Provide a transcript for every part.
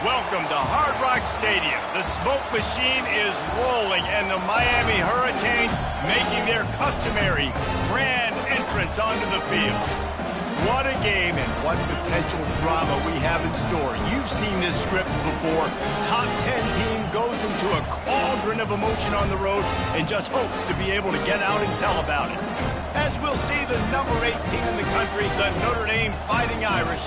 Welcome to Hard Rock Stadium. The smoke machine is rolling, and the Miami Hurricanes making their customary grand entrance onto the field. What a game and what potential drama we have in store. You've seen this script before. Top 10 team goes into a cauldron of emotion on the road and just hopes to be able to get out and tell about it. As we'll see the number 8 team in the country, the Notre Dame Fighting Irish,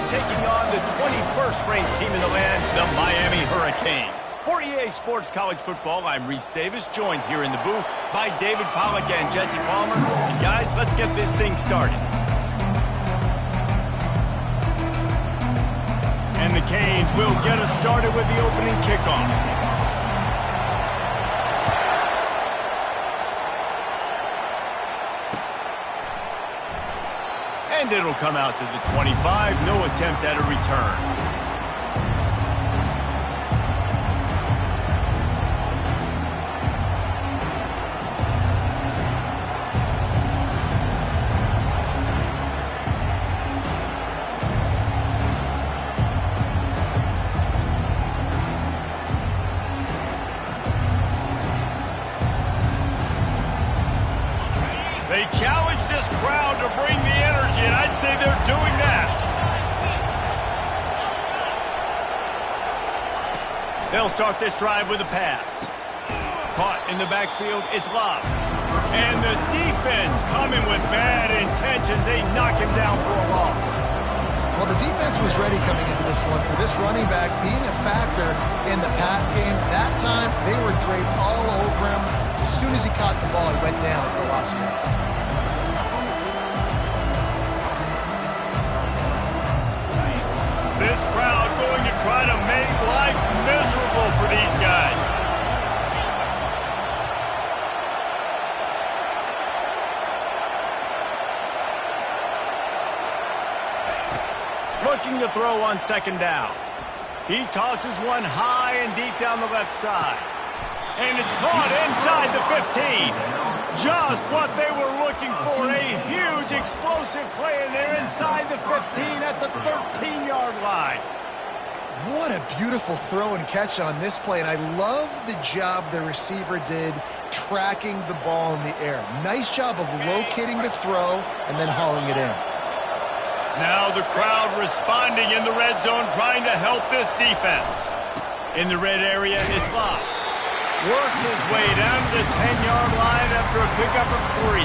taking on the 21st ranked team in the land, the Miami Hurricanes. For EA Sports College Football, I'm Reese Davis, joined here in the booth by David Pollack and Jesse Palmer. And guys, let's get this thing started. And the Canes will get us started with the opening kickoff. And it'll come out to the 25. No attempt at a return. They challenge this crowd to bring the energy, and I'd say they're doing that. They'll start this drive with a pass. Caught in the backfield, it's Love. And the defense coming with bad intentions. They knock him down for a loss. Well, the defense was ready coming into this one for this running back being a factor in the pass game. That time, they were draped all over him. As soon as he caught the ball, he went down for a loss of yards. This crowd going to try to make life miserable for these guys. Looking to throw on second down. He tosses one high and deep down the left side. And it's caught inside the 15. Just what they were looking for. A huge explosive play, and they're inside the 15 at the 13-yard line. What a beautiful throw and catch on this play, and I love the job the receiver did tracking the ball in the air. Nice job of locating the throw and then hauling it in. Now the crowd responding in the red zone, trying to help this defense. In the red area, it's Love. Works his way down to the 10-yard line after a pickup of 3.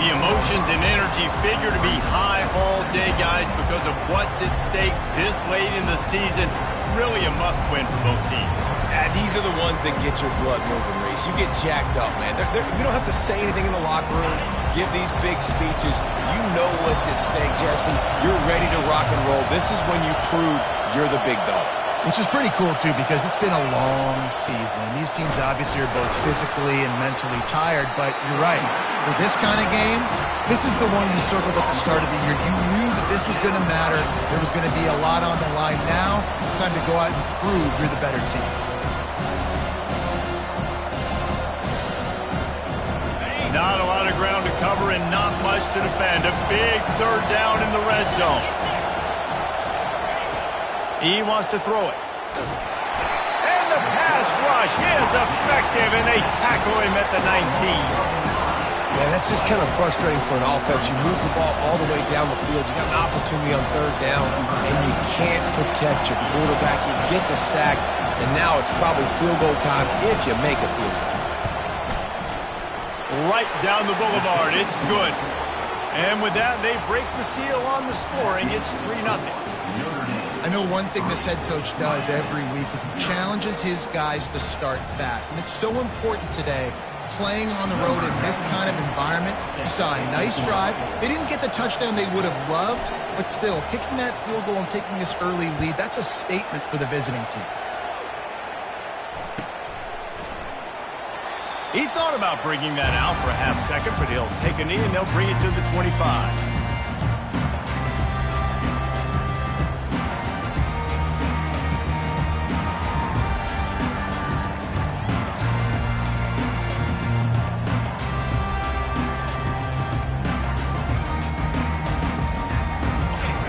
The emotions and energy figure to be high all day, guys, because of what's at stake this late in the season. Really a must-win for both teams. Yeah, these are the ones that get your blood moving, Reese. You get jacked up, man. You don't have to say anything in the locker room, give these big speeches. You know what's at stake, Jesse. You're ready to rock and roll. This is when you prove you're the big dog. Which is pretty cool, too, because it's been a long season. And these teams obviously are both physically and mentally tired, but you're right. For this kind of game, this is the one you circled at the start of the year. You knew that this was going to matter. There was going to be a lot on the line. Now it's time to go out and prove you're the better team. Not a lot of ground to cover and not much to defend. A big third down in the red zone. He wants to throw it. And the pass rush is effective, and they tackle him at the 19. Yeah, that's just kind of frustrating for an offense. You move the ball all the way down the field. You got an opportunity on third down, and you can't protect your quarterback. You get the sack, and now it's probably field goal time if you make a field goal. Right down the boulevard. It's good. And with that, they break the seal on the scoring. It's 3-0. I know one thing this head coach does every week is he challenges his guys to start fast. And it's so important today, playing on the road in this kind of environment. You saw a nice drive. They didn't get the touchdown they would have loved, but still, kicking that field goal and taking this early lead, that's a statement for the visiting team. He thought about bringing that out for a half second, but he'll take a knee and they'll bring it to the 25.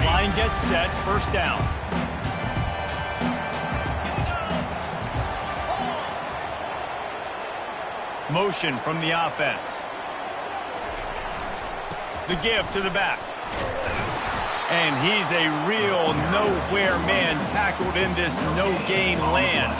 Line gets set, first down. motion from the offense. The give to the back. And he's a real nowhere man tackled in this no-gain land.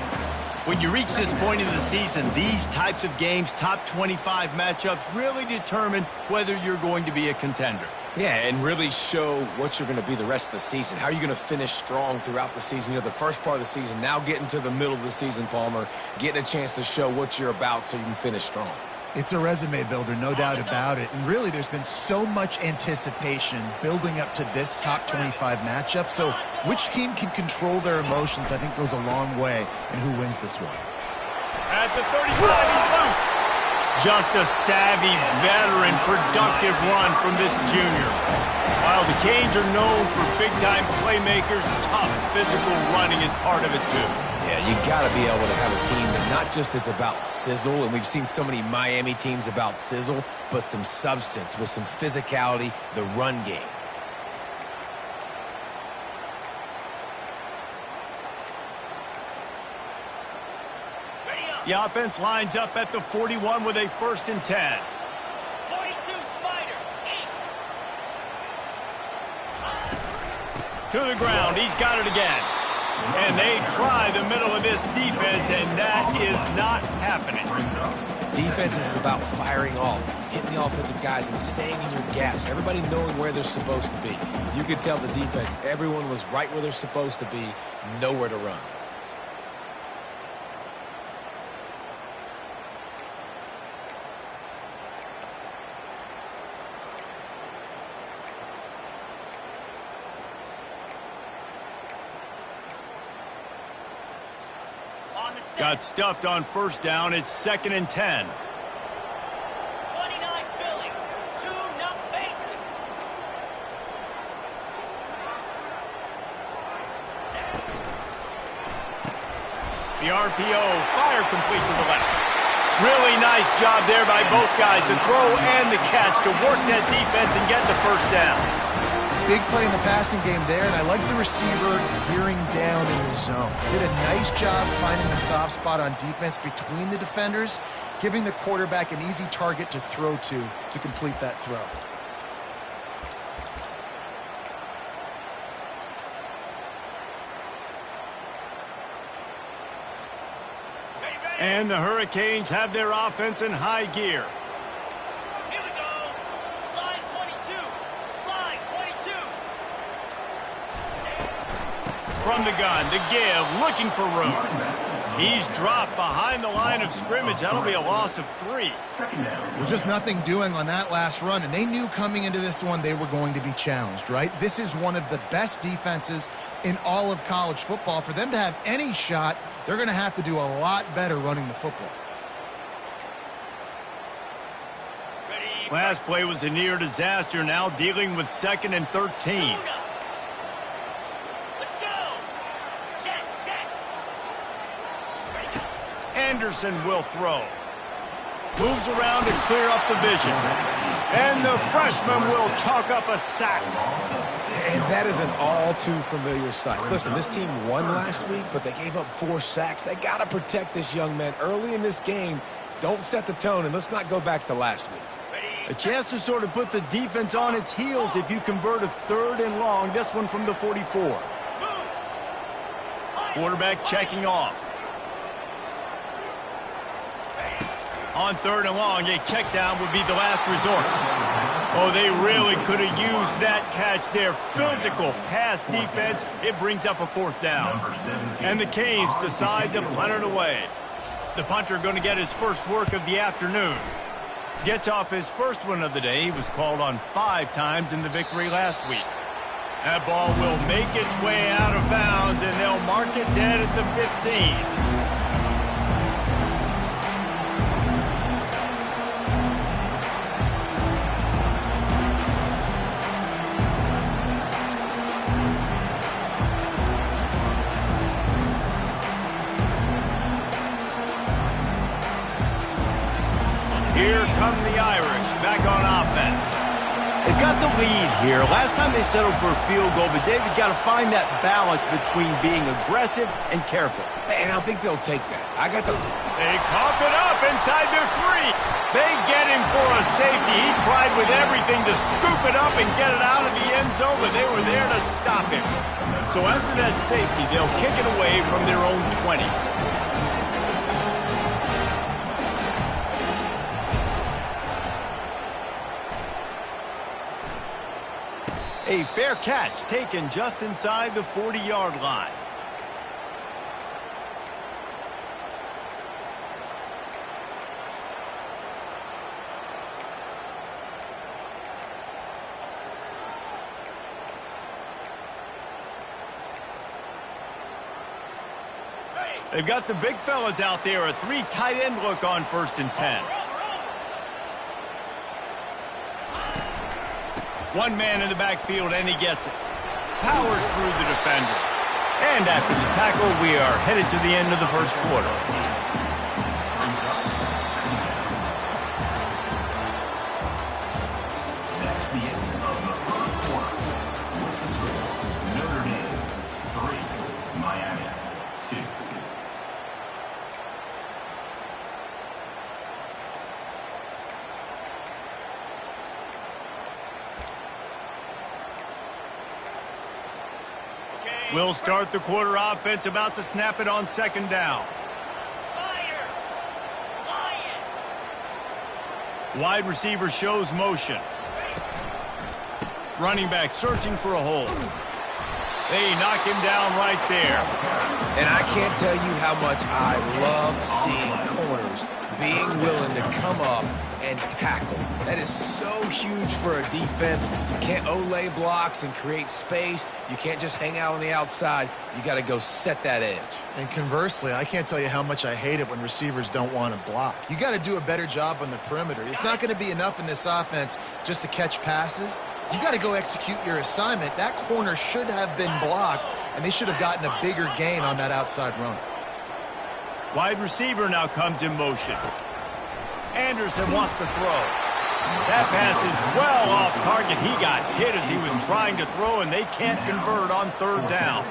When you reach this point in the season, these types of games, top 25 matchups, really determine whether you're going to be a contender. Yeah, and really show what you're going to be the rest of the season. How are you going to finish strong throughout the season? You know, the first part of the season, now getting to the middle of the season, Palmer, getting a chance to show what you're about so you can finish strong. It's a resume builder, no doubt about it. And really, there's been so much anticipation building up to this top 25 matchup. So which team can control their emotions, I think, goes a long way in who wins this one. At the 35, he's loose. Just a savvy, veteran, productive run from this junior. While the Canes are known for big-time playmakers, tough physical running is part of it, too. Yeah, you got to be able to have a team that not just is about sizzle, and we've seen so many Miami teams about sizzle, but some substance with some physicality, the run game. The offense lines up at the 41 with a 1st and 10. 42 Spider, 8. To the ground, he's got it again. And they try the middle of this defense, and that is not happening. Defense is about firing off, hitting the offensive guys and staying in your gaps. Everybody knowing where they're supposed to be. You could tell the defense, everyone was right where they're supposed to be, nowhere to run. Got stuffed on 1st down. It's 2nd and 10. 29 Philly. 2 not basic. The RPO, fire complete to the left. Really nice job there by both guys, the throw and the catch to work that defense and get the 1st down. Big play in the passing game there, and I like the receiver gearing down in the zone. Did a nice job finding the soft spot on defense between the defenders, giving the quarterback an easy target to throw to complete that throw. And the Hurricanes have their offense in high gear. Here we go. Slide 22. Slide 22. From the gun, the give, looking for room. He's dropped behind the line of scrimmage. That'll be a loss of 3. Well, just nothing doing on that last run, and they knew coming into this one they were going to be challenged, right? This is one of the best defenses in all of college football. For them to have any shot, they're going to have to do a lot better running the football. Last play was a near disaster, now dealing with 2nd and 13. Anderson will throw. Moves around to clear up the vision. And the freshman will chalk up a sack. And that is an all-too-familiar sight. Listen, this team won last week, but they gave up 4 sacks. They got to protect this young man early in this game. Don't set the tone, and let's not go back to last week. A chance to sort of put the defense on its heels if you convert a 3rd and long. This one from the 44. Quarterback checking off. On 3rd and long, a check down would be the last resort. Oh, they really could have used that catch there. Physical pass defense. It brings up a 4th down. And the Canes decide to punt it away. The punter going to get his first work of the afternoon. Gets off his first one of the day. He was called on 5 times in the victory last week. That ball will make its way out of bounds, and they'll mark it dead at the 15. Here come the Irish back on offense. They've got the lead here. Last time they settled for a field goal, but David got to find that balance between being aggressive and careful. And I think they'll take that. They cough it up inside their 3. They get him for a safety. He tried with everything to scoop it up and get it out of the end zone, but they were there to stop him. So after that safety, they'll kick it away from their own 20. A fair catch taken just inside the 40-yard line. They've got the big fellas out there, a 3 tight end look on 1st and 10. One man in the backfield, and he gets it. Powers through the defender. And after the tackle, we are headed to the end of the first quarter. Notre Dame 3, Miami 2. We'll start the quarter offense, about to snap it on 2nd down. Spider. Lion. Wide receiver shows motion. Running back searching for a hole. They knock him down right there. And I can't tell you how much I love seeing corners being willing to come up and tackle. That is so huge for a defense. You can't olay blocks and create space. You can't just hang out on the outside. You got to go set that edge. And conversely, I can't tell you how much I hate it when receivers don't want to block. You got to do a better job on the perimeter. It's not going to be enough in this offense just to catch passes. You got to go execute your assignment. That corner should have been blocked, and they should have gotten a bigger gain on that outside run. Wide receiver now comes in motion. Anderson wants to throw. That pass is well off target. He got hit as he was trying to throw, and they can't convert on 3rd down.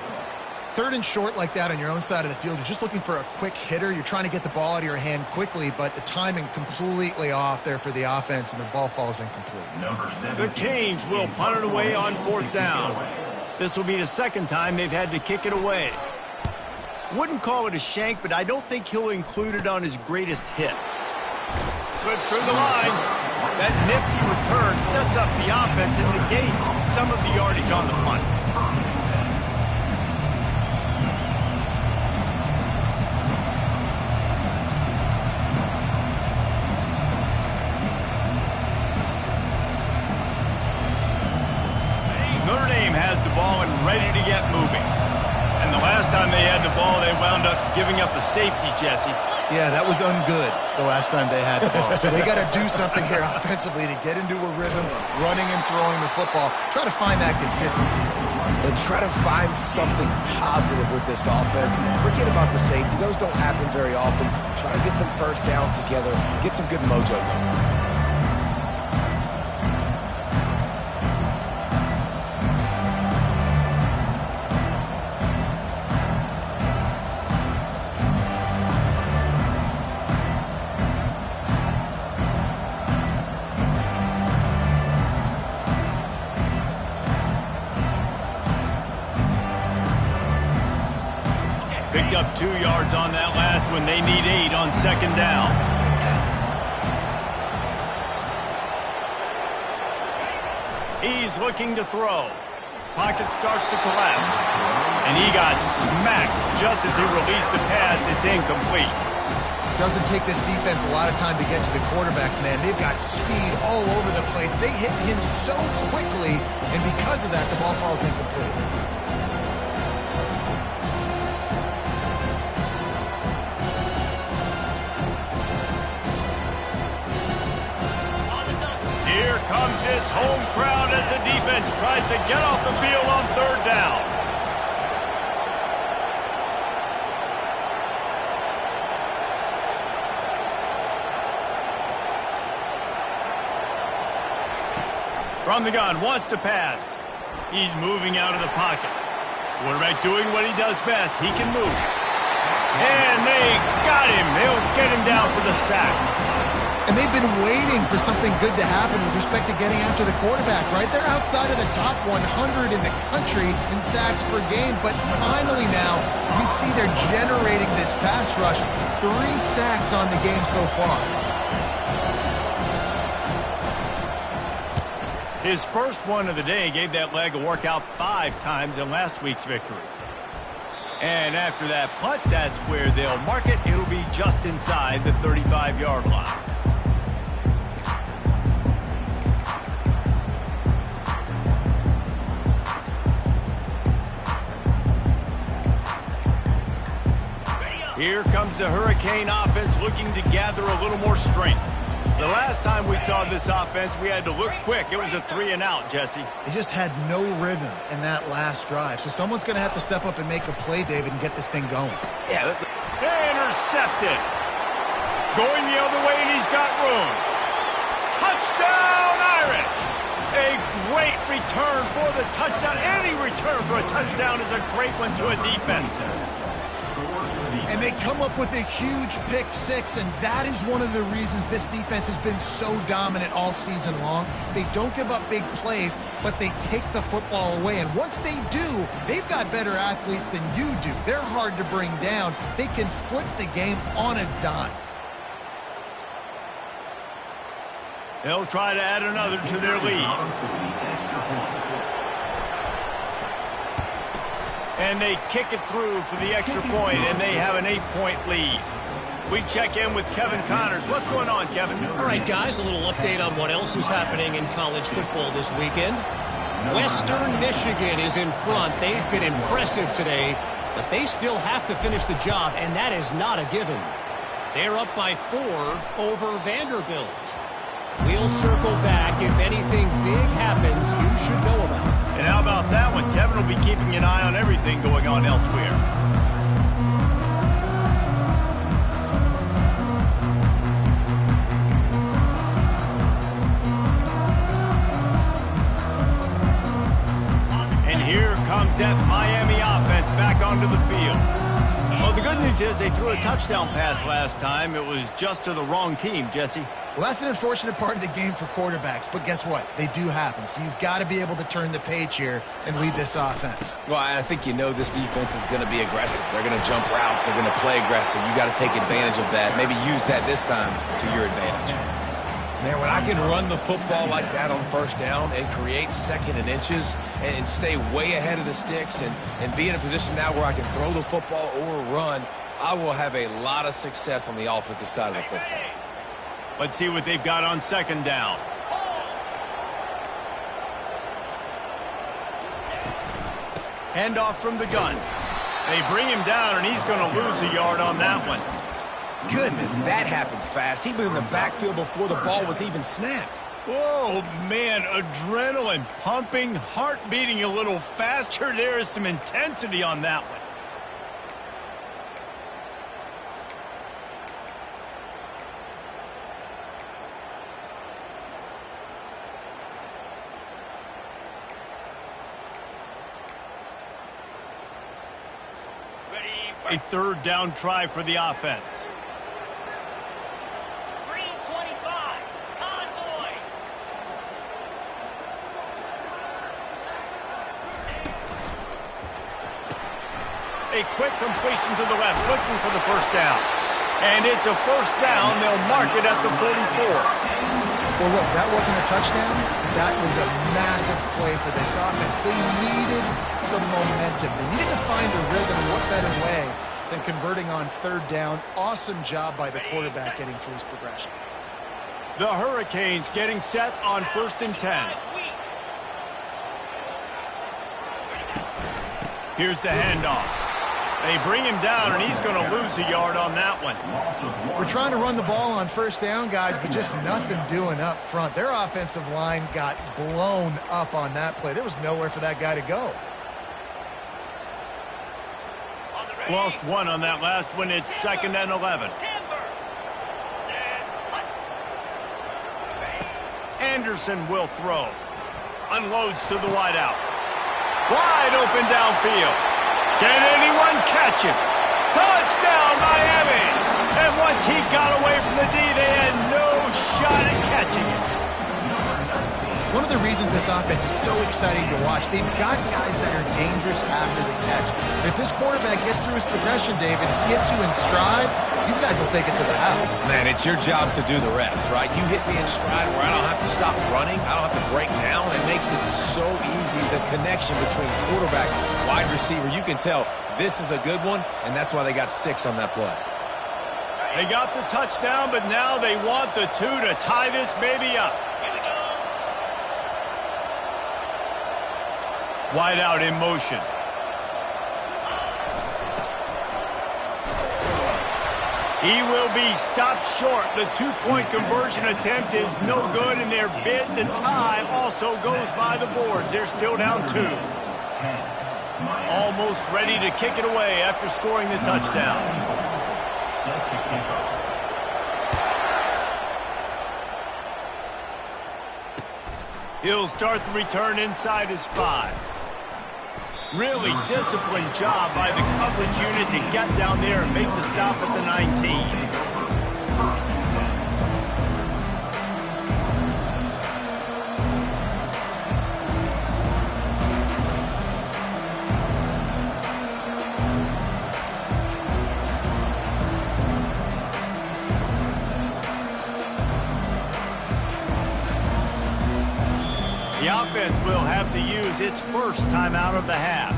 3rd and short like that on your own side of the field, you're just looking for a quick hitter. You're trying to get the ball out of your hand quickly, but the timing completely off there for the offense, and the ball falls incomplete. The Canes will punt it away on 4th down. This will be the 2nd time they've had to kick it away. Wouldn't call it a shank, but I don't think he'll include it on his greatest hits. Slips through the line. That nifty return sets up the offense and negates some of the yardage on the punt. Notre Dame has the ball and ready to get moving. And the last time they had the ball, they wound up giving up a safety, Jesse. Yeah, that was ungood the last time they had the ball. So they got to do something here offensively to get into a rhythm, running and throwing the football. Try to find that consistency. And try to find something positive with this offense. Forget about the safety. Those don't happen very often. Try to get some 1st downs together. Get some good mojo going. Picked up 2 yards on that last one. They need 8 on 2nd down. He's looking to throw. Pocket starts to collapse. And he got smacked just as he released the pass. It's incomplete. Doesn't take this defense a lot of time to get to the quarterback, man. They've got speed all over the place. They hit him so quickly, and because of that, the ball falls incomplete. Here comes this home crowd as the defense tries to get off the field on 3rd down. From the gun, wants to pass. He's moving out of the pocket. Quarterback doing what he does best. He can move. And they got him. They'll get him down for the sack. And they've been waiting for something good to happen with respect to getting after the quarterback, right? They're outside of the top 100 in the country in sacks per game, but finally now we see they're generating this pass rush. 3 sacks on the game so far. His first one of the day gave that leg a workout 5 times in last week's victory. And after that putt, that's where they'll mark it. It'll be just inside the 35-yard line. Here comes the Hurricane offense looking to gather a little more strength. The last time we saw this offense, we had to look quick. It was a 3-and-out, Jesse. They just had no rhythm in that last drive. So someone's going to have to step up and make a play, David, and get this thing going. Yeah. Intercepted. Going the other way, and he's got room. Touchdown, Irish. A great return for the touchdown. Any return for a touchdown is a great one to a defense. And they come up with a huge pick 6, and that is one of the reasons this defense has been so dominant all season long. They don't give up big plays, but they take the football away. And once they do, they've got better athletes than you do. They're hard to bring down. They can flip the game on a dime. They'll try to add another to their lead. And they kick it through for the extra point, and they have an 8-point lead. We check in with Kevin Connors. What's going on, Kevin? All right, guys, a little update on what else is happening in college football this weekend. Western Michigan is in front. They've been impressive today, but they still have to finish the job, and that is not a given. They're up by 4 over Vanderbilt. We'll circle back. If anything big happens, you should know about it. And how about that one? Kevin will be keeping an eye on everything going on elsewhere. And here comes that Miami offense back onto the field. Well, the good news is they threw a touchdown pass last time. It was just to the wrong team, Jesse. Well, that's an unfortunate part of the game for quarterbacks, but guess what? They do happen, so you've got to be able to turn the page here and lead this offense. Well, I think you know this defense is going to be aggressive. They're going to jump routes. They're going to play aggressive. You got to take advantage of that. Maybe use that this time to your advantage. Man, when I can run the football like that on first down and create 2nd and inches and stay way ahead of the sticks and be in a position now where I can throw the football or run, I will have a lot of success on the offensive side of the football. Let's see what they've got on 2nd down. Handoff from the gun. They bring him down, and he's going to lose a yard on that one. Goodness, that happened fast. He was in the backfield before the ball was even snapped. Oh, man, adrenaline pumping, heart beating a little faster. There is some intensity on that one. A 3rd down try for the offense. Green 25, Convoy. A quick completion to the left, looking for the first down. And it's a first down. They'll mark it at the 44. Well, look, that wasn't a touchdown. That was a massive play for this offense. They needed some momentum. They needed to find a rhythm. What better way than converting on 3rd down? Awesome job by the quarterback getting through his progression. The Hurricanes getting set on 1st and 10. Here's the handoff. They bring him down, and he's going to lose a yard on that one. We're trying to run the ball on 1st down, guys, but just nothing doing up front. Their offensive line got blown up on that play. There was nowhere for that guy to go. Lost 1 on that last one. It's 2nd and 11. Anderson will throw. Unloads to the wideout. Wide open downfield. Can anyone catch him? Touchdown, Miami! And once he got away from the D, they had no shot at catching him. One of the reasons this offense is so exciting to watch, they've got guys that are dangerous after the catch. And if this quarterback gets through his progression, David, gets you in stride, these guys will take it to the house. Man, it's your job to do the rest, right? You hit me in stride where I don't have to stop running. I don't have to break down. It makes it so easy, the connection between quarterback, wide receiver. You can tell this is a good one, and that's why they got 6 on that play. They got the touchdown, but now they want the 2 to tie this baby up. Wide out in motion. He will be stopped short. The 2-point conversion attempt is no good, and their bid to tie also goes by the boards. They're still down 2. Almost ready to kick it away after scoring the touchdown. He'll start the return inside his 5. Really disciplined job by the coverage unit to get down there and make the stop at the 19. The offense will have to use its first timeout of the half.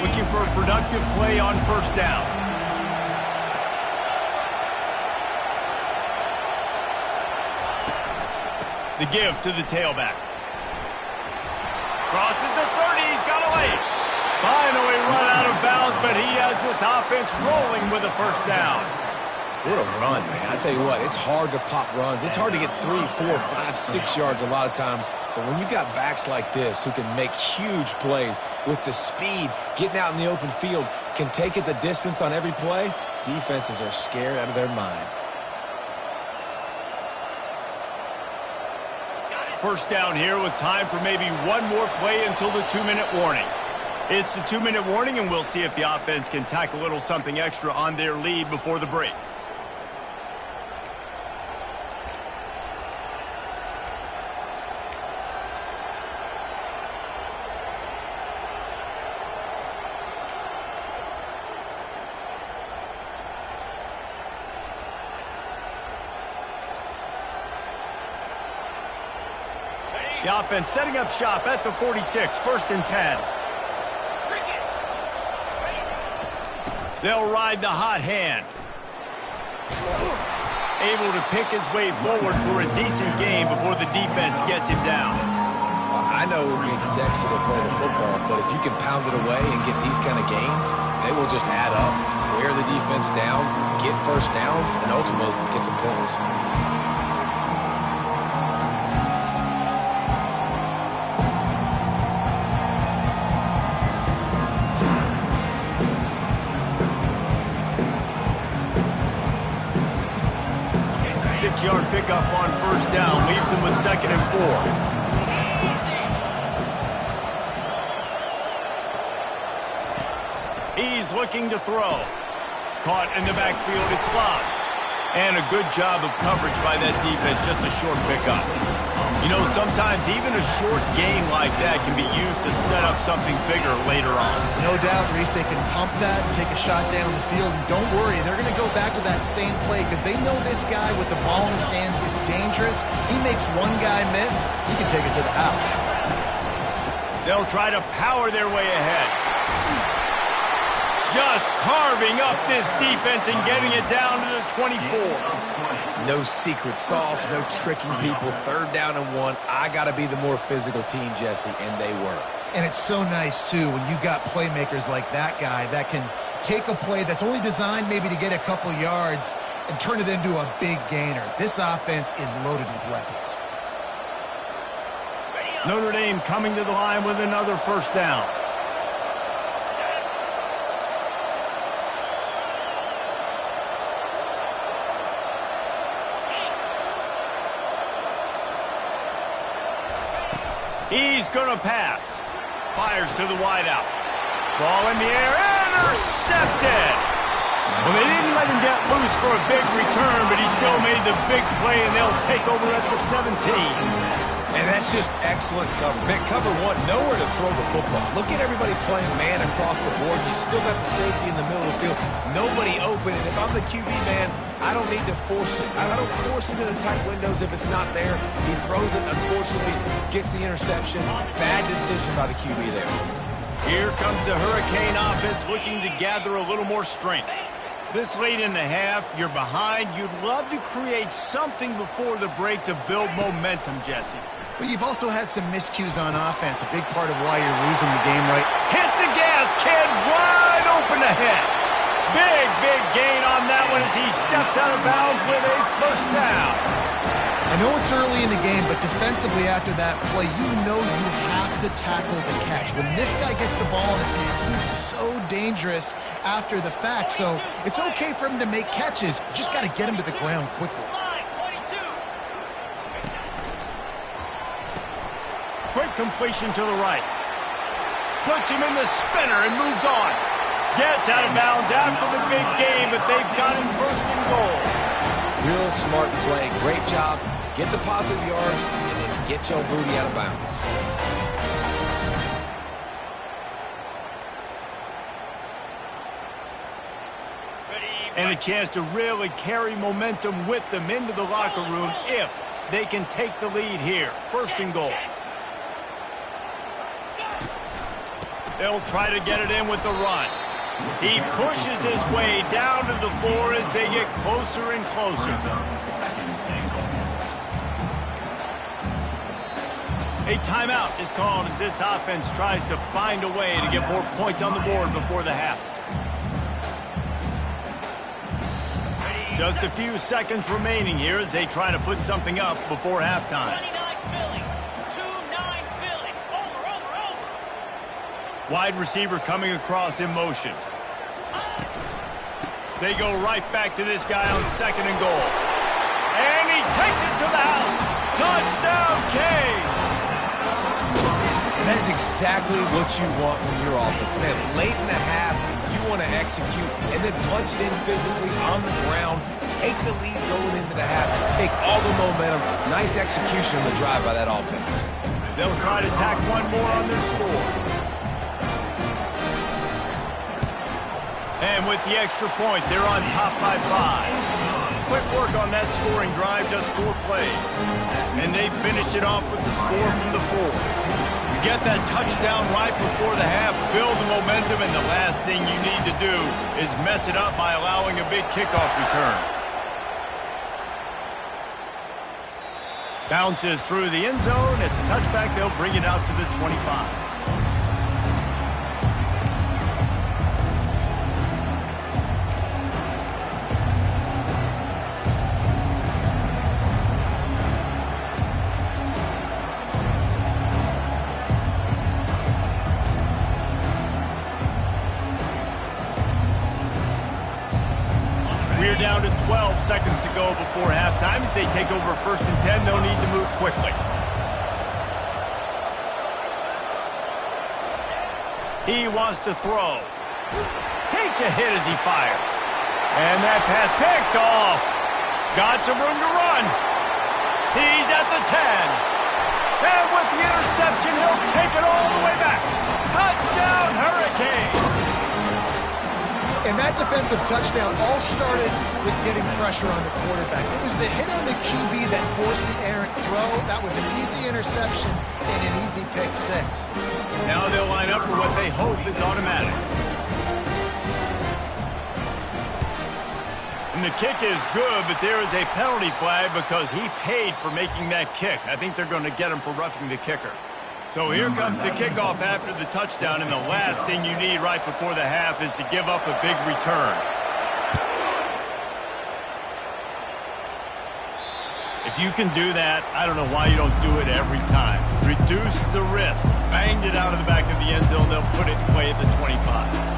Looking for a productive play on first down. The give to the tailback. Crosses the 30. He's got away. Finally run out of bounds, but he has this offense rolling with a first down. What a run, man. I tell you what, it's hard to pop runs. It's hard to get 3, 4, 5, 6 yards a lot of times. But when you got backs like this who can make huge plays with the speed, getting out in the open field, can take it the distance on every play, defenses are scared out of their mind. First down here with time for maybe one more play until the 2-minute warning. It's the 2-minute warning, and we'll see if the offense can tack a little something extra on their lead before the break. The offense setting up shop at the 46, 1st and 10. They'll ride the hot hand. Able to pick his way forward for a decent gain before the defense gets him down. I know it's sexy to throw the football, but if you can pound it away and get these kind of gains, they will just add up, wear the defense down, get first downs, and ultimately get some points. 6-yard pickup on first down. Leaves him with 2nd and 4. He's looking to throw. Caught in the backfield. It's locked. And a good job of coverage by that defense. Just a short pickup. You know, sometimes even a short gain like that can be used to set up something bigger later on. No doubt, Reese, they can pump that and take a shot down the field. And don't worry, they're going to go back to that same play because they know this guy with the ball in his hands is dangerous. He makes one guy miss, he can take it to the house. They'll try to power their way ahead. Just carving up this defense and getting it down to the 24. No secret sauce, no tricking people. 3rd down and 1. I got to be the more physical team, Jesse, and they were. And it's so nice, too, when you've got playmakers like that guy that can take a play that's only designed maybe to get a couple yards and turn it into a big gainer. This offense is loaded with weapons. Notre Dame coming to the line with another first down. He's going to pass. Fires to the wideout. Ball in the air. Intercepted. Well, they didn't let him get loose for a big return, but he still made the big play, and they'll take over at the 17. And that's just excellent cover. Man, cover one, nowhere to throw the football. Look at everybody playing man across the board. You still got the safety in the middle of the field. Nobody open. And if I'm the QB, man, I don't need to force it. I don't force it into tight windows if it's not there. He throws it, unfortunately, gets the interception. Bad decision by the QB there. Here comes the Hurricane offense looking to gather a little more strength. This late in the half, you're behind. You'd love to create something before the break to build momentum, Jesse. But you've also had some miscues on offense, a big part of why you're losing the game, right? Hit the gas, kid, wide open ahead. Big gain on that one as he steps out of bounds with a first down. I know it's early in the game, but defensively after that play, you know you have to tackle the catch. When this guy gets the ball in his hands, he's so dangerous after the fact. So it's okay for him to make catches. You just got to get him to the ground quickly. Quick completion to the right. Puts him in the spinner and moves on. Gets out of bounds after the big game, but they've got him first and goal. Real smart play. Great job. Get the positive yards and then get your booty out of bounds. And a chance to really carry momentum with them into the locker room if they can take the lead here. First and goal. They'll try to get it in with the run. He pushes his way down to the floor as they get closer and closer. A timeout is called as this offense tries to find a way to get more points on the board before the half. Just a few seconds remaining here as they try to put something up before halftime. 29 Philly. 2-9 Philly. Over. Wide receiver coming across in motion. They go right back to this guy on second and goal. And he takes it to the house. Touchdown, Cade. And that is exactly what you want from your offense. Man, late in the half, you want to execute and then punch it in physically on the ground. Take the lead going into the half. Take all the momentum. Nice execution on the drive by that offense. They'll try to tack one more on their score. And with the extra point, they're on top by 5. Quick work on that scoring drive, just 4 plays. And they finish it off with the score from the 4. You get that touchdown right before the half, build the momentum, and the last thing you need to do is mess it up by allowing a big kickoff return. Bounces through the end zone. It's a touchback. They'll bring it out to the 25. We're down to 12 seconds to go before halftime as they take over first and 10. No need to move quickly. He wants to throw. Takes a hit as he fires. And that pass picked off. Got some room to run. He's at the 10. And with the interception, he'll take it all the way back. Touchdown, Hurricane. And that defensive touchdown all started with getting pressure on the quarterback. It was the hit on the QB that forced the errant throw. That was an easy interception and an easy pick 6. Now they'll line up for what they hope is automatic. And the kick is good, but there is a penalty flag because he paid for making that kick. I think they're going to get him for roughing the kicker. So here comes the kickoff after the touchdown, and the last thing you need right before the half is to give up a big return. If you can do that, I don't know why you don't do it every time. reduce the risk. Banged it out of the back of the end zone. They'll put it in play at the 25.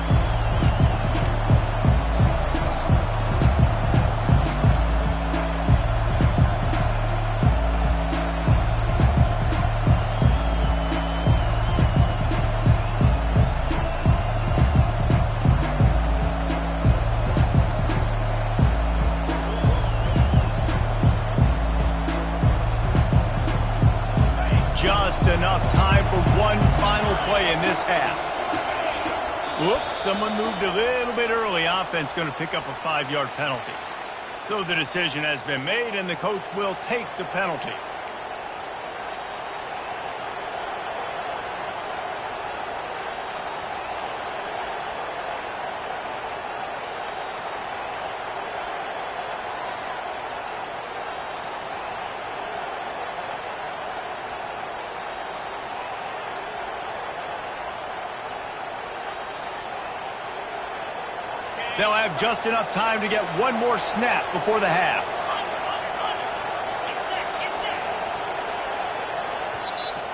Just enough time for one final play in this half. Whoops, someone moved a little bit early. Offense going to pick up a 5-yard penalty. So the decision has been made, and the coach will take the penalty. They'll have just enough time to get one more snap before the half.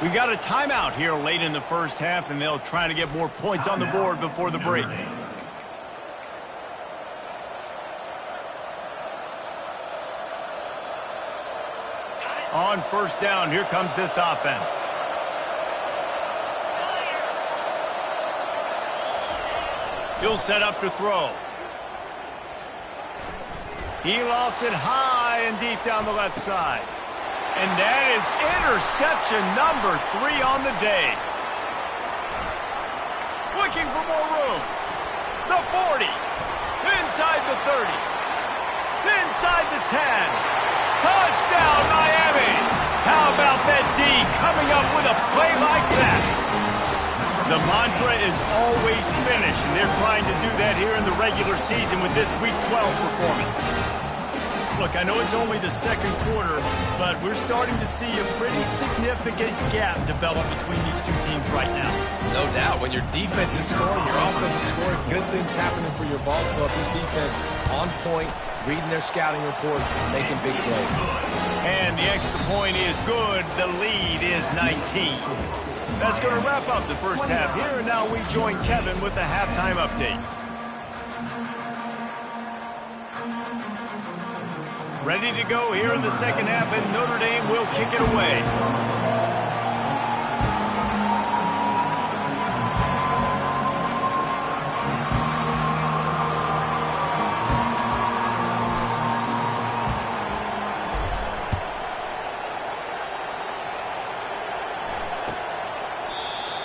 We've got a timeout here late in the first half, and they'll try to get more points on the board before the break. On first down, here comes this offense. He'll set up to throw. He lost it high and deep down the left side. And that is interception number 3 on the day. Looking for more room. The 40. Inside the 30. Inside the 10. Touchdown, Miami. How about that D coming up with a play like that? The mantra is always finish, and they're trying to do that here in the regular season with this Week 12 performance. Look, I know it's only the second quarter, but we're starting to see a pretty significant gap develop between these two teams right now. No doubt. When your defense is scoring, your offense is scoring, good things happening for your ball club. This defense on point, reading their scouting report, making big plays. And the extra point is good. The lead is 19. That's going to wrap up the first half here, and now we join Kevin with the halftime update. Ready to go here in the second half, and Notre Dame will kick it away.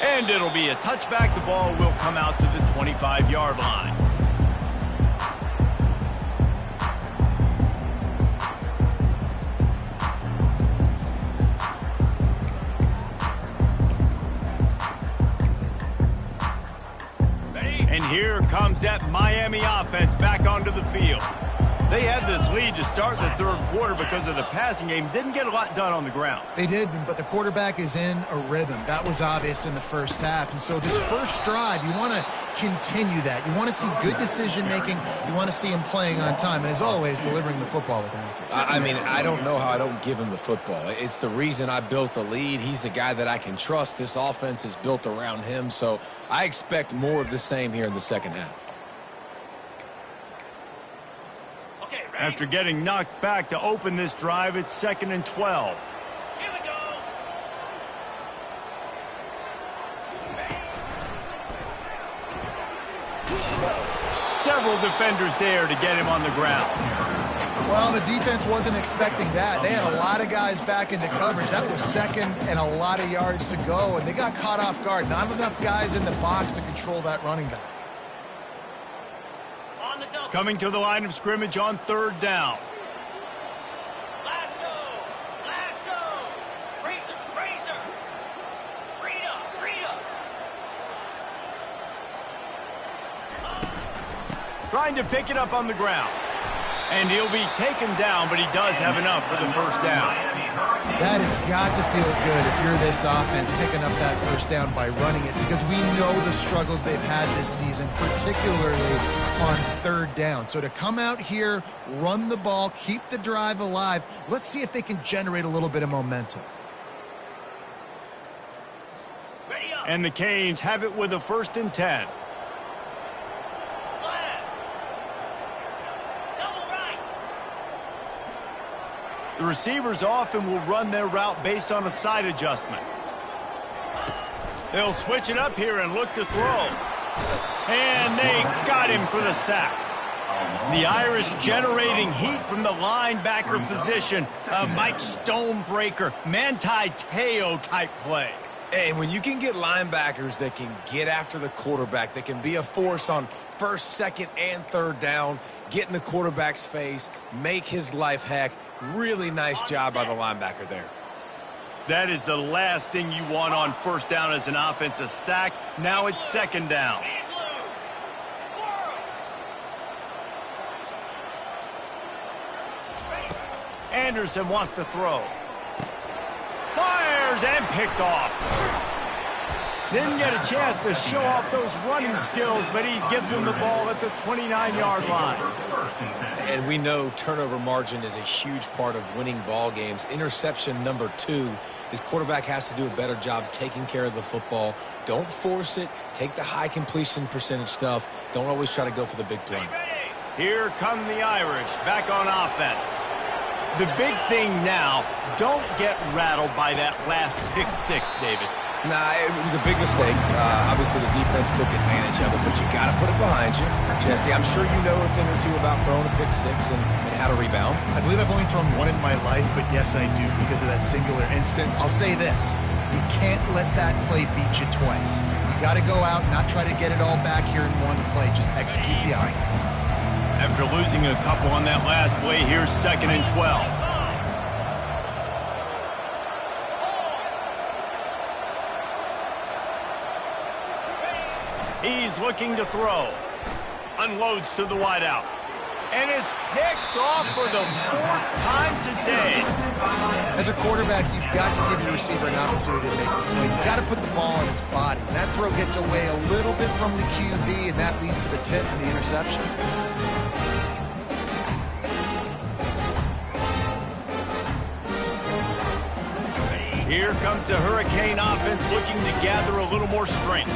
And it'll be a touchback. The ball will come out to the 25-yard line. And here comes that Miami offense back onto the field. They had this lead to start the third quarter because of the passing game. Didn't get a lot done on the ground. They did, but the quarterback is in a rhythm. That was obvious in the first half. And so this first drive, you want to continue that. You want to see good decision-making. You want to see him playing on time. And as always, delivering the football with accuracy. I mean, I don't know how I don't give him the football. It's the reason I built the lead. He's the guy that I can trust. This offense is built around him. So I expect more of the same here in the second half. After getting knocked back to open this drive, it's 2nd and 12. Here we go. Several defenders there to get him on the ground. Well, the defense wasn't expecting that. They had a lot of guys back into coverage. That was second and a lot of yards to go, and they got caught off guard. Not enough guys in the box to control that running back. Coming to the line of scrimmage on 3rd down. Lasso. Razor. Rita. Trying to pick it up on the ground. And he'll be taken down, but he does have enough for the first down. That has got to feel good if you're this offense picking up that first down by running it, because we know the struggles they've had this season, particularly on 3rd down. So to come out here, run the ball, keep the drive alive, let's see if they can generate a little bit of momentum. And the Canes have it with a 1st and 10. Slant. Double right. The receivers often will run their route based on a side adjustment. They'll switch it up here and look to throw. And they got him for the sack. The Irish generating heat from the linebacker position. A Mike Stonebreaker, Manti Te'o type play. And when you can get linebackers that can get after the quarterback, that can be a force on 1st, 2nd, and 3rd down, get in the quarterback's face, make his life heck, really nice job by the linebacker there. That is the last thing you want on 1st down as an offensive sack. Now it's 2nd down. And blue. Squirrel. Anderson wants to throw. Fires and picked off. Didn't get a chance to show off those running skills, but he gives him the ball at the 29-yard line. And we know turnover margin is a huge part of winning ball games. Interception number 2. His quarterback has to do a better job taking care of the football. Don't force it. Take the high completion percentage stuff. Don't always try to go for the big play. Here come the Irish back on offense. The big thing now, don't get rattled by that last pick 6, David. Nah, it was a big mistake. Obviously, the defense took advantage of it, but you got to put it behind you. Jesse, I'm sure you know a thing or two about throwing a pick 6 and how to rebound. I believe I've only thrown one in my life, but yes, I do because of that singular instance. I'll say this. You can't let that play beat you twice. You got to go out and not try to get it all back here in one play. Just execute the offense. After losing a couple on that last play, here's 2nd and 12. He's looking to throw. Unloads to the wideout. And it's picked off for the 4th time today. As a quarterback, you've got to give your receiver an opportunity to make the play. You've got to put the ball on his body. And that throw gets away a little bit from the QB, and that leads to the tip and the interception. Here comes the Hurricane offense looking to gather a little more strength.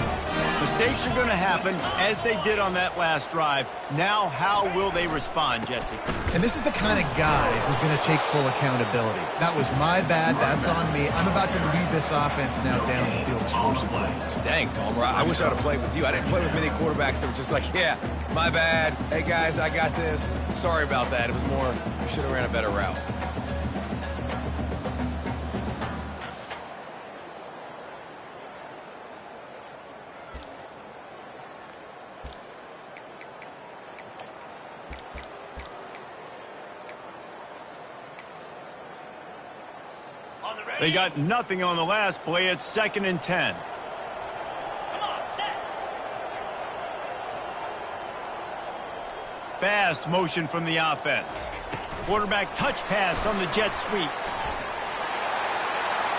Mistakes are going to happen, as they did on that last drive. Now, how will they respond, Jesse? And this is the kind of guy who's going to take full accountability. That was my bad. That's on me. I'm about to lead this offense now down the field to score some points. Dang, Palmer, I wish I would have played with you. I didn't play with many quarterbacks that were just like, yeah, my bad. Hey, guys, I got this. Sorry about that. It was more, we should have ran a better route. They got nothing on the last play. It's 2nd and 10. Come on, set. Fast motion from the offense. Quarterback touch pass on the jet sweep.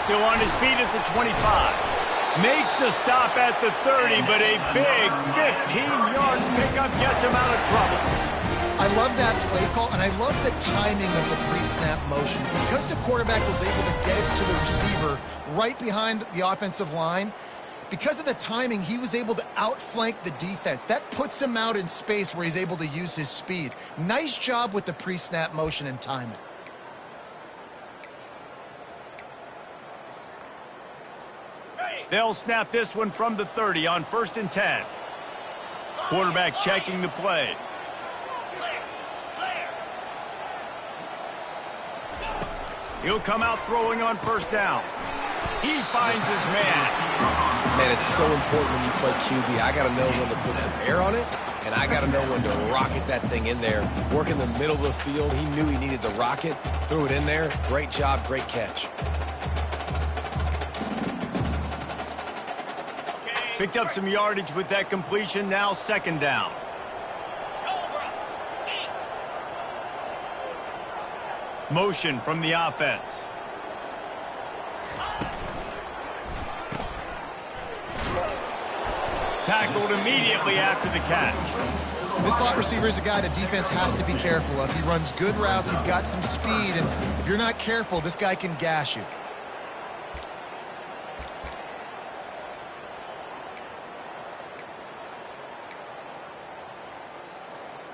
Still on his feet at the 25. Makes the stop at the 30, but a big 15-yard pickup gets him out of trouble. I love that play call, and I love the timing of the pre-snap motion. Because the quarterback was able to get it to the receiver right behind the offensive line, because of the timing, he was able to outflank the defense. That puts him out in space where he's able to use his speed. Nice job with the pre-snap motion and timing. They'll snap this one from the 30 on 1st and 10. Quarterback checking the play. He'll come out throwing on 1st down. He finds his man. Man, it's so important when you play QB. I got to know when to put some air on it, and I got to know when to rocket that thing in there. Work in the middle of the field. He knew he needed the rocket. Threw it in there. Great job, great catch. Picked up some yardage with that completion. Now 2nd down. Motion from the offense. Tackled immediately after the catch. This slot receiver is a guy the defense has to be careful of. He runs good routes. He's got some speed, and if you're not careful, this guy can gash you.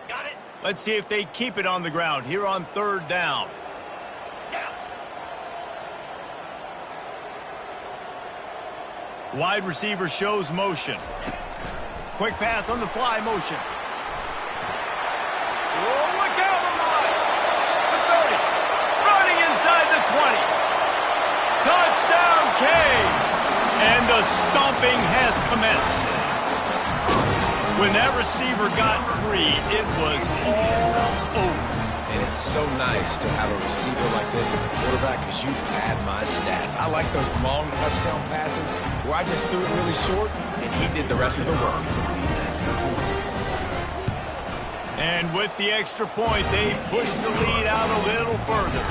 Got it. Let's see if they keep it on the ground here on third down. Down. Wide receiver shows motion. Quick pass on the fly motion. Oh, look out on the right. The 30. Running inside the 20. Touchdown, Canes. And the stomping has commenced. When that receiver got free, it was all over. And it's so nice to have a receiver like this as a quarterback because you pad my stats. I like those long touchdown passes where I just threw it really short and he did the rest of the work. And with the extra point, they pushed the lead out a little further.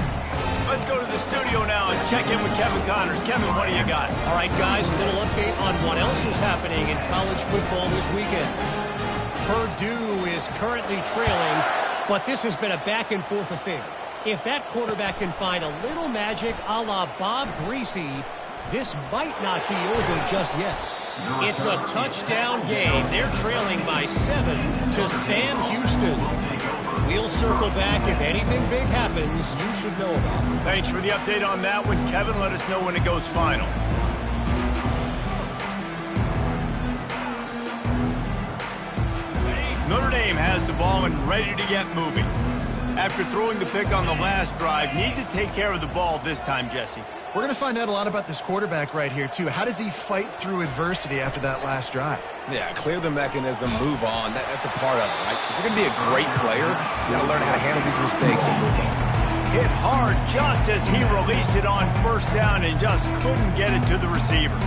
Let's go to the studio now and check in with Kevin Connors. Kevin, what do you got? All right, guys, a little update on what else is happening in college football this weekend. Purdue is currently trailing, but this has been a back-and-forth affair. If that quarterback can find a little magic a la Bob Greasy, this might not be over just yet. It's a touchdown game. They're trailing by 7 to Sam Houston. We'll circle back. If anything big happens, you should know about it. Thanks for the update on that one, Kevin. Let us know when it goes final. Notre Dame has the ball and ready to get moving. After throwing the pick on the last drive, need to take care of the ball this time, Jesse. We're going to find out a lot about this quarterback right here, too. How does he fight through adversity after that last drive? Yeah, clear the mechanism, move on. That's a part of it, right? If you're going to be a great player, you got to learn how to handle these mistakes and move on. Hit hard just as he released it on first down and just couldn't get it to the receiver.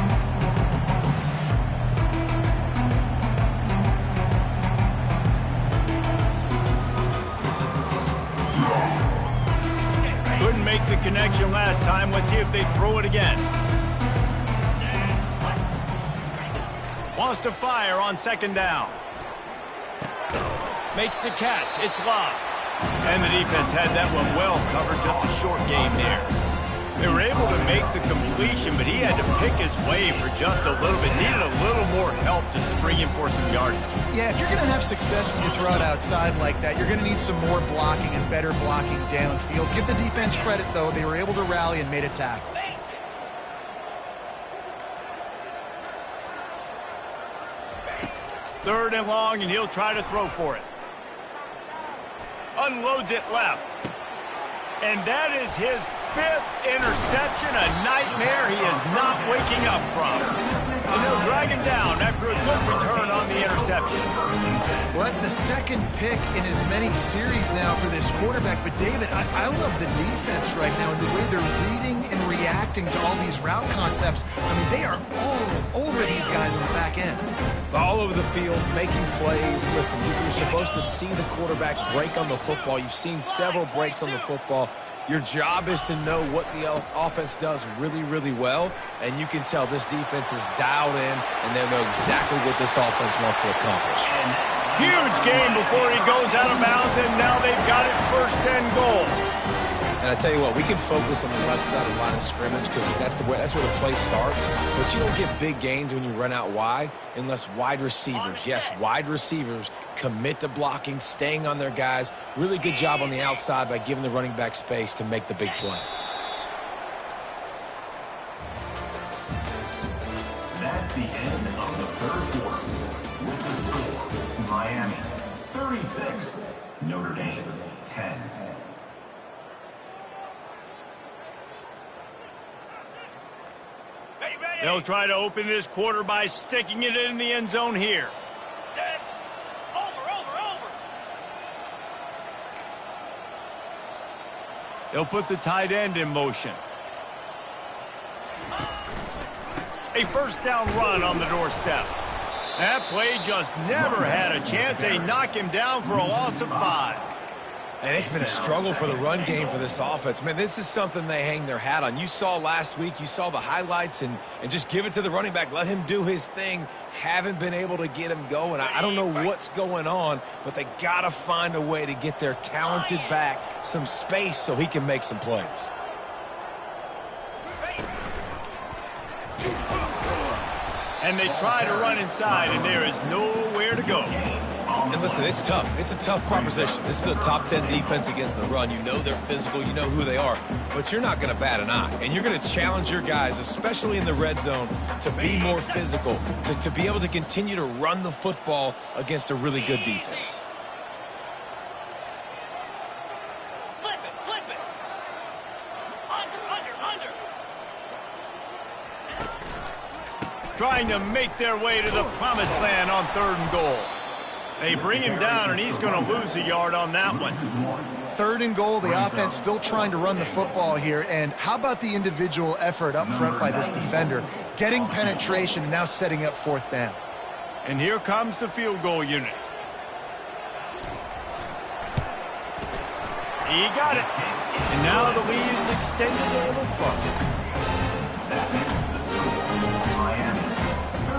Couldn't make the connection last time. Let's see if they throw it again. Wants to fire on second down. Makes the catch. It's Love. And the defense had that one well covered. Just a short game there. They were able to make the completion, but he had to pick his way for just a little bit. Needed a little more help to spring him for some yardage. Yeah, if you're going to have success when you throw it outside like that, you're going to need some more blocking and better blocking downfield. Give the defense credit, though. They were able to rally and made a tackle. Third and long, and he'll try to throw for it. Unloads it left. And that is his 5th interception, a nightmare he is not waking up from. And they'll drag him down after a good return on the interception. Well, that's the second pick in as many series now for this quarterback. But, David, I love the defense right now and the way they're reading and reacting to all these route concepts. I mean, they are all over these guys on the back end. All over the field, making plays. Listen, you're supposed to see the quarterback break on the football. You've seen several breaks on the football. Your job is to know what the offense does really, really well, and you can tell this defense is dialed in, and they know exactly what this offense wants to accomplish. Huge game before he goes out of bounds, and now they've got it 1st and goal. And I tell you what, we can focus on the left side of the line of scrimmage because that's where the play starts. But you don't get big gains when you run out wide unless wide receivers, yes, wide receivers, commit to blocking, staying on their guys. Really good job on the outside by giving the running back space to make the big play. That's the end of the 3rd quarter. With the score, Miami 36, Notre Dame 10. They'll try to open this quarter by sticking it in the end zone here. Set. Over. They'll put the tight end in motion. A 1st down run on the doorstep. That play just never had a chance. They knock him down for a loss of 5. And it's been a struggle for the run game for this offense. Man, this is something they hang their hat on. You saw last week, you saw the highlights, and just give it to the running back. Let him do his thing. Haven't been able to get him going. I don't know what's going on, but they got to find a way to get their talented back some space so he can make some plays. And they try to run inside, and there is nowhere to go. And listen, it's tough. It's a tough proposition. This is a top 10 defense against the run. You know they're physical. You know who they are. But you're not going to bat an eye. And you're going to challenge your guys, especially in the red zone, to be more physical, to be able to continue to run the football against a really good defense. Flip it. Under. Trying to make their way to the promised land on 3rd and goal. They bring him down, and he's going to lose a yard on that one. 3rd and goal, the offense still trying to run the football here. And how about the individual effort up front by this defender? Getting penetration and now setting up 4th down. And here comes the field goal unit. He got it. And now the lead is extended a little further.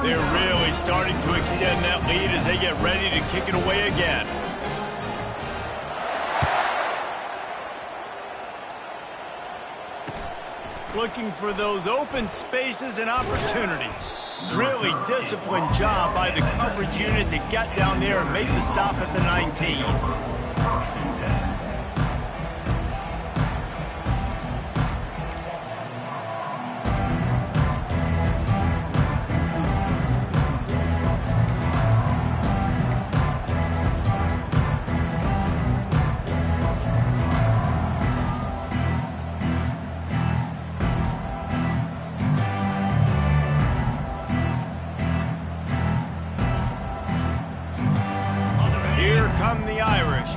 They're really starting to extend that lead as they get ready to kick it away again. Looking for those open spaces and opportunities. Really disciplined job by the coverage unit to get down there and make the stop at the 19.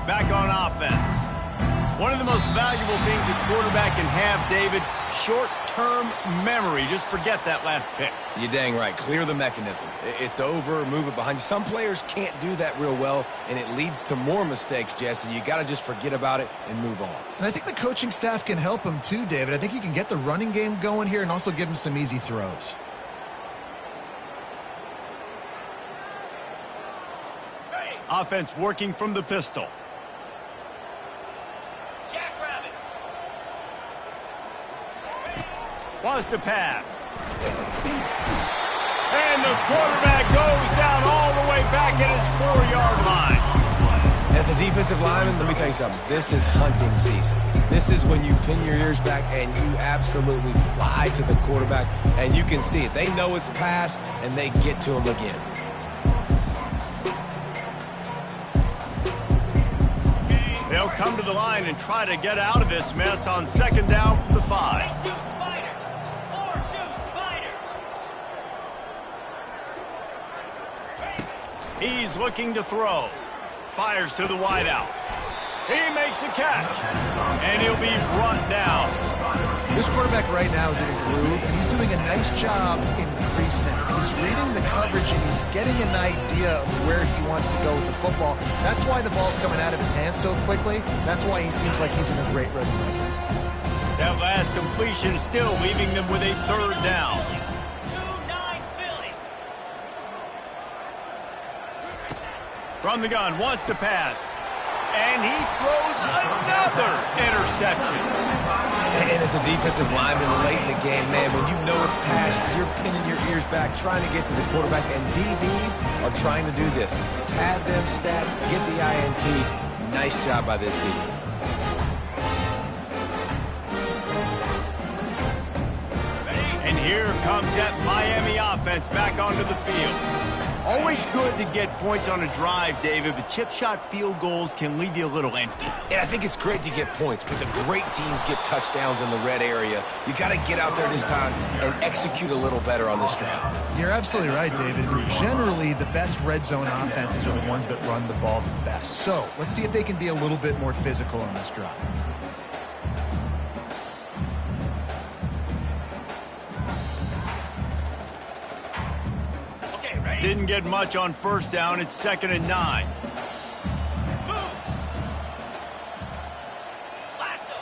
Back on offense. One of the most valuable things a quarterback can have, David, short-term memory. Just forget that last pick. You're dang right. Clear the mechanism. It's over, move it behind you. Some players can't do that real well, and it leads to more mistakes, Jesse. You got to just forget about it and move on. And I think the coaching staff can help him too, David. I think you can get the running game going here and also give him some easy throws. Offense working from the pistol. Jackrabbit. Wants to pass. And the quarterback goes down all the way back at his 4-yard line. As a defensive lineman, let me tell you something. This is hunting season. This is when you pin your ears back and you absolutely fly to the quarterback, and you can see it. They know it's pass, and they get to him again. They'll come to the line and try to get out of this mess on 2nd down from the 5. 3-2 Spider. 4-2 Spider. He's looking to throw. Fires to the wideout. He makes a catch. And he'll be brought down. This quarterback right now is in a groove, and he's doing a nice job in pre-snap. He's reading the coverage, and he's getting an idea of where he wants to go with the football. That's why the ball's coming out of his hands so quickly. That's why he seems like he's in a great rhythm right now. That last completion still leaving them with a 3rd down. 2-9 Philly. From the gun, wants to pass. And he throws another interception. And as a defensive lineman late in the game, man, when you know it's pass, you're pinning your ears back, trying to get to the quarterback, and DBs are trying to do this. Pad them stats, get the INT. Nice job by this D. And here comes that Miami offense back onto the field. Always good to get points on a drive, David, but chip shot field goals can leave you a little empty. And I think it's great to get points, but the great teams get touchdowns in the red area. You got to get out there this time and execute a little better on this drive. You're absolutely right, David. Generally, the best red zone offenses are the ones that run the ball the best. So let's see if they can be a little bit more physical on this drive. Didn't get much on 1st down. It's 2nd and 9. Moves. Lasso.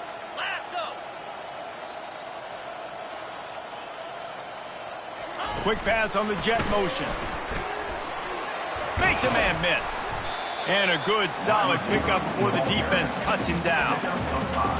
Quick pass on the jet motion. Makes a man miss. And a good, solid pickup before the defense cuts him down.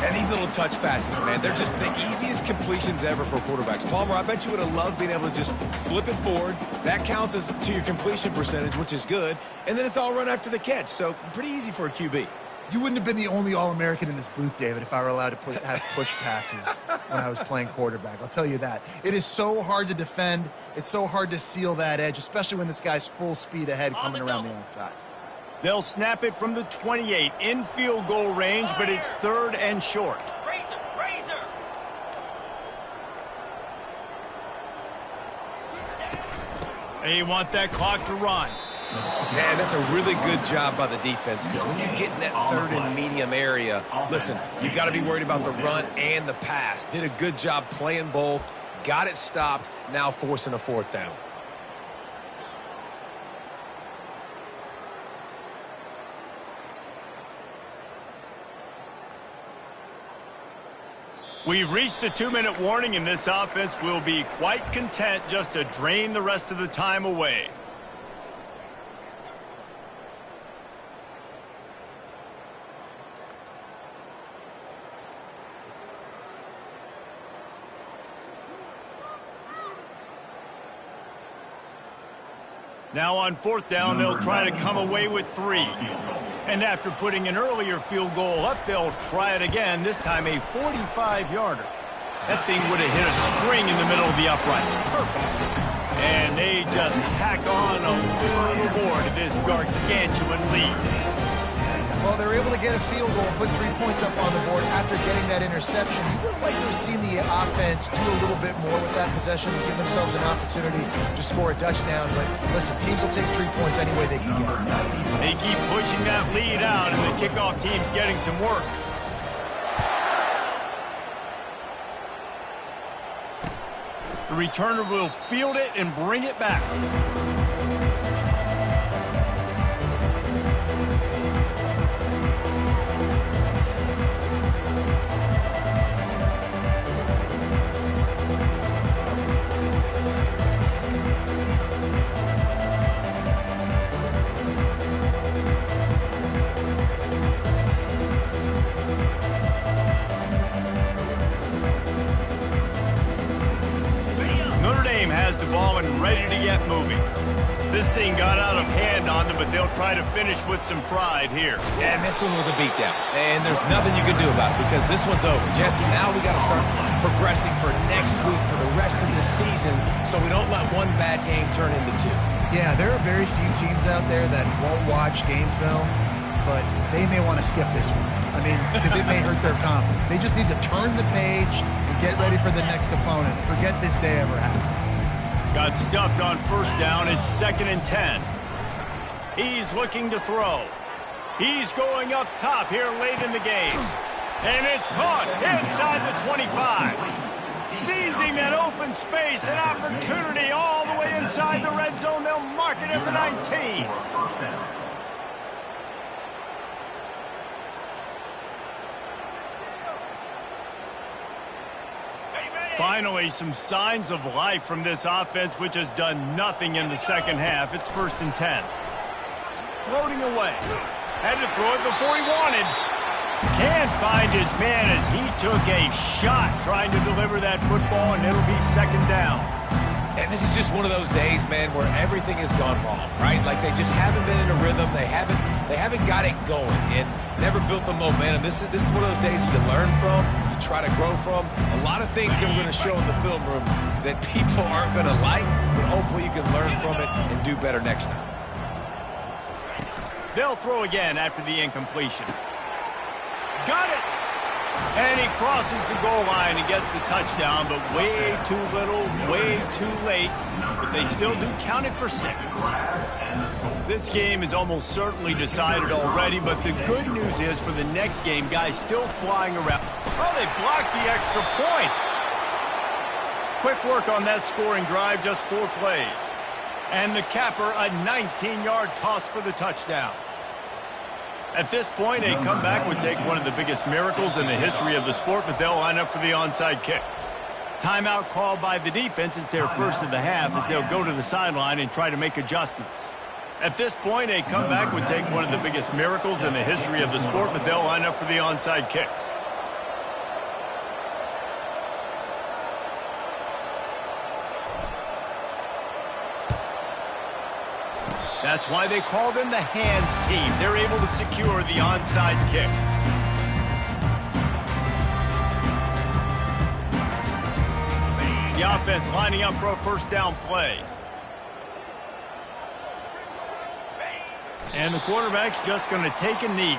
And these little touch passes, man, they're just the easiest completions ever for quarterbacks. Palmer, I bet you would have loved being able to just flip it forward. That counts as to your completion percentage, which is good. And then it's all run after the catch, so pretty easy for a QB. You wouldn't have been the only All-American in this booth, David, if I were allowed to have push passes when I was playing quarterback. I'll tell you that. It is so hard to defend. It's so hard to seal that edge, especially when this guy's full speed ahead coming around the outside. They'll snap it from the 28 in field goal range, but it's 3rd and short. Razor. They want that clock to run. Man, that's a really good job by the defense, because when you get in that 3rd and medium area, listen, you got to be worried about the run and the pass. Did a good job playing both, got it stopped, now forcing a 4th down. We've reached the 2-minute warning, and this offense will be quite content just to drain the rest of the time away. Now on 4th down, they'll try to come away with 3. And after putting an earlier field goal up, they'll try it again, this time a 45-yarder. That thing would have hit a string in the middle of the uprights. Perfect. And they just tack on a little more to this gargantuan lead. Well, they're able to get a field goal, put 3 points up on the board after getting that interception. You would have liked to have seen the offense do a little bit more with that possession and give themselves an opportunity to score a touchdown. But listen, teams will take 3 points any way they can get it. They keep pushing that lead out, and the kickoff team's getting some work. The returner will field it and bring it back. Ready to get moving. This thing got out of hand on them, but they'll try to finish with some pride here. And this one was a beatdown. And there's nothing you can do about it, because this one's over. Jesse, now we got to start progressing for next week, for the rest of this season, so we don't let one bad game turn into 2. Yeah, there are very few teams out there that won't watch game film, but they may want to skip this one. I mean, because it may hurt their confidence. They just need to turn the page and get ready for the next opponent. Forget this day ever happened. Got stuffed on 1st down. It's 2nd and 10. He's looking to throw. He's going up top here late in the game. And it's caught inside the 25. Seizing that open space, an opportunity all the way inside the red zone. They'll mark it at the 19. Finally, some signs of life from this offense, which has done nothing in the second half. It's 1st and 10. Floating away. Had to throw it before he wanted. Can't find his man as he took a shot trying to deliver that football, and it'll be 2nd down. And this is just one of those days, man, where everything has gone wrong, right? Like they just haven't been in a rhythm. They haven't got it going and never built the momentum. This is one of those days that you learn from, you try to grow from. A lot of things that we're going to show in the film room that people aren't going to like, but hopefully you can learn from it and do better next time. They'll throw again after the incompletion. Got it! And he crosses the goal line and gets the touchdown, but way too little, way too late. But they still do count it for 6. This game is almost certainly decided already, but the good news is for the next game, guys still flying around. Oh, they blocked the extra point. Quick work on that scoring drive, just 4 plays. And the capper, a 19-yard toss for the touchdown. At this point, a comeback would take one of the biggest miracles in the history of the sport, but they'll line up for the onside kick. Timeout called by the defense. It's their first of the half as they'll go to the sideline and try to make adjustments. At this point, a comeback would take one of the biggest miracles in the history of the sport, but they'll line up for the onside kick. That's why they call them the hands team. They're able to secure the onside kick. The offense lining up for a first down play. And the quarterback's just going to take a knee.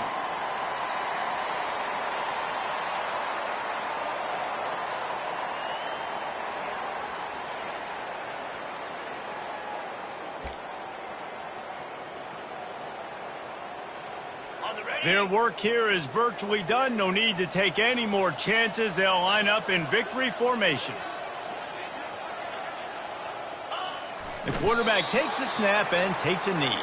Their work here is virtually done. No need to take any more chances. They'll line up in victory formation. The quarterback takes a snap and takes a knee.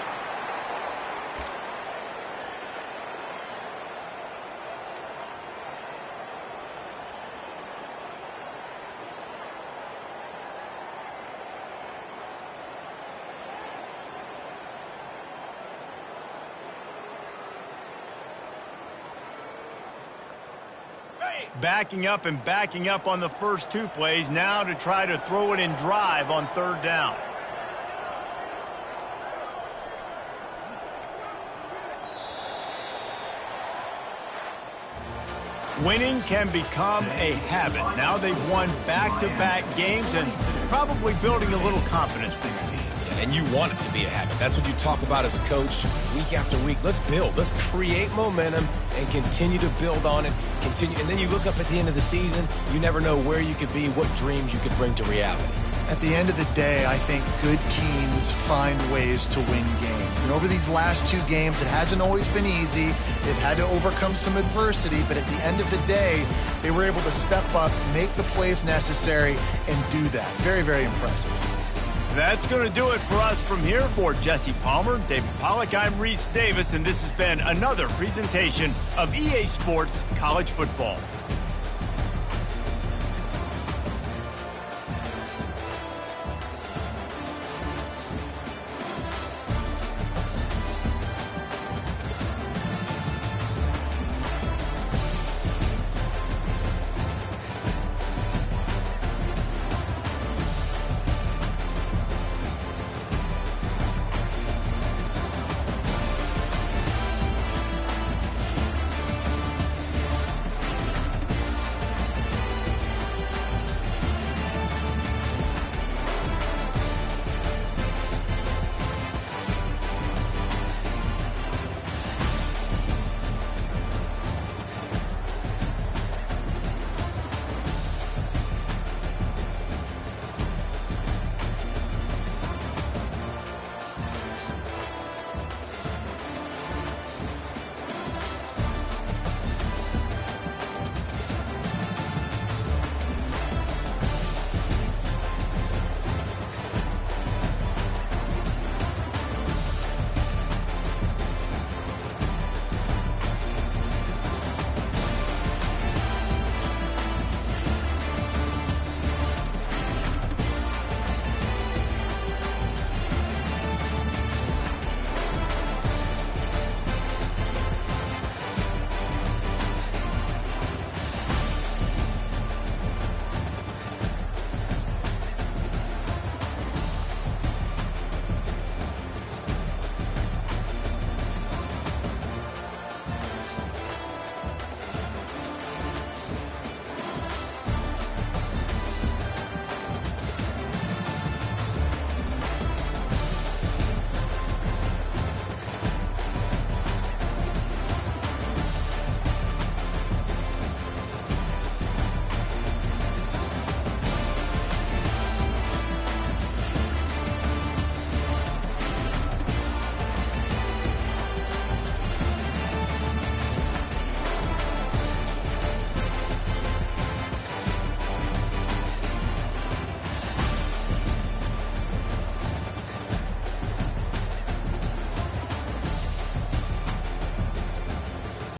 Backing up and backing up on the first two plays, now to try to throw it in drive on third down. Winning can become a habit. Now they've won back-to-back games and probably building a little confidence for your team. And you want it to be a habit. That's what you talk about as a coach week after week. Let's build. Let's create momentum and continue to build on it. Continue, and then you look up at the end of the season, you never know where you could be, what dreams you could bring to reality. At the end of the day, I think good teams find ways to win games. And over these last two games, it hasn't always been easy. They've had to overcome some adversity, but at the end of the day, they were able to step up, make the plays necessary, and do that. Very, very impressive. That's going to do it for us from here. For Jesse Palmer, David Pollack, I'm Reese Davis, and this has been another presentation of EA Sports College Football.